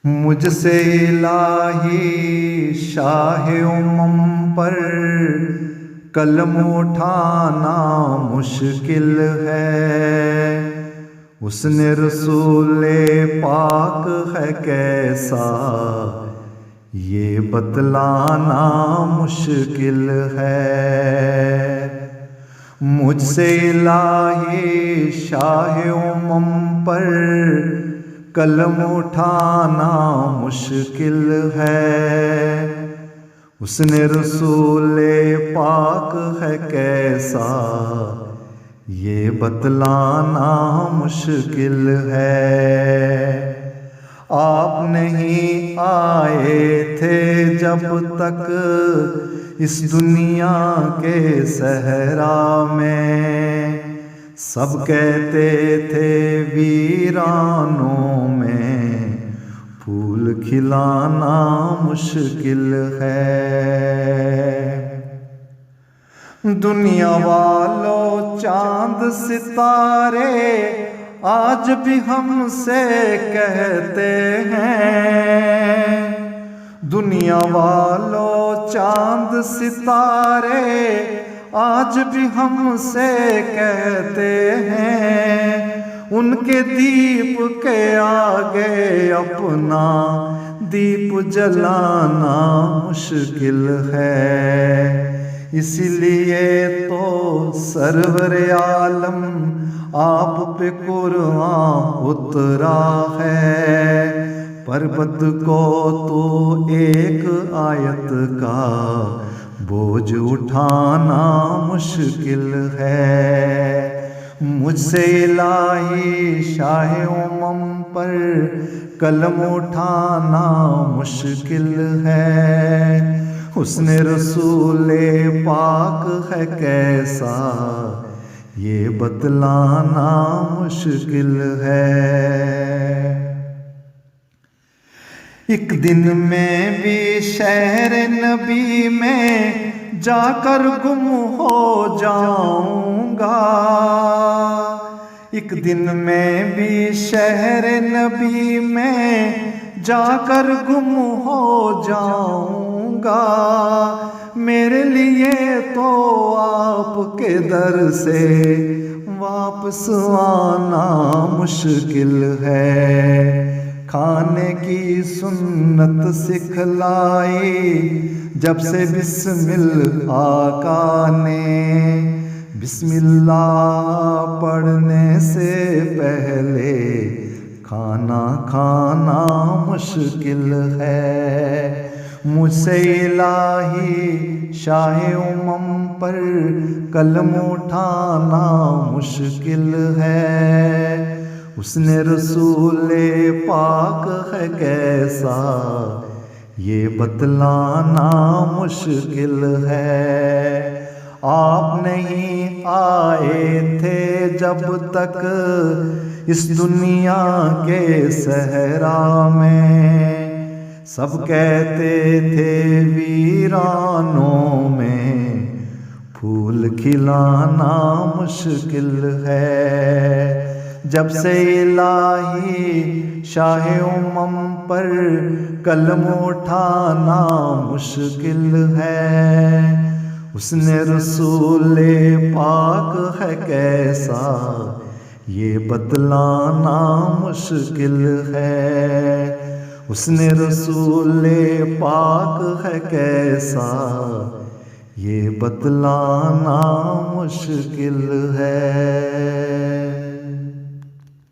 مجھ سے الہی شاہ امم پر قلم اٹھانا مشکل ہے، حسن رسول پاک ہے کیسا یہ بتلانا مشکل ہے۔ مجھ سے الہی شاہ امم پر قلم اٹھانا مشکل ہے، حسن رسول پاک ہے کیسا یہ بتلانا مشکل ہے۔ آپ نہیں آئے تھے جب تک اس دنیا کے صحرا میں، سب کہتے تھے ویرانوں میں پھول کھلانا مشکل ہے۔ دنیا والوں چاند ستارے آج بھی ہم سے کہتے ہیں، دنیا والوں چاند ستارے آج بھی ہم سے کہتے ہیں، ان کے دیپ کے آگے اپنا دیپ جلانا مشکل ہے۔ اس لیے تو سرور عالم آپ پہ قرآن اترا ہے، پربت کو تو ایک آیت کا بوجھ اٹھانا مشکل ہے۔ مجھ سے الہی شاہ امم پر قلم اٹھانا مشکل ہے، حسن رسول پاک ہے کیسا یہ بتلانا مشکل ہے۔ ایک دن میں بھی شہر نبی میں جا کر گم ہو جاؤں گا، ایک دن میں بھی شہر نبی میں جا کر گم ہو جاؤں گا، میرے لیے تو آپ کے در سے واپس آنا مشکل ہے۔ کھانے کی سنت سکھلائی جب سے بسم آقا نے، بسم اللہ پڑھنے سے پہلے کھانا کھانا مشکل ہے۔ مجھ سے الہی شاہ امم پر قلم اٹھانا مشکل ہے، حسن رسول پاک ہے کیسا یہ بتلانا مشکل ہے۔ آپ نہیں آئے تھے جب تک اس دنیا کے صحرا میں، سب کہتے تھے ویرانوں میں پھول کھلانا مشکل ہے۔ جب سے الہی شاہ امم پر قلم اٹھانا مشکل ہے، حسن رسول پاک ہے کیسا یہ بتلانا مشکل ہے، حسن رسول پاک ہے کیسا یہ بتلانا مشکل ہے۔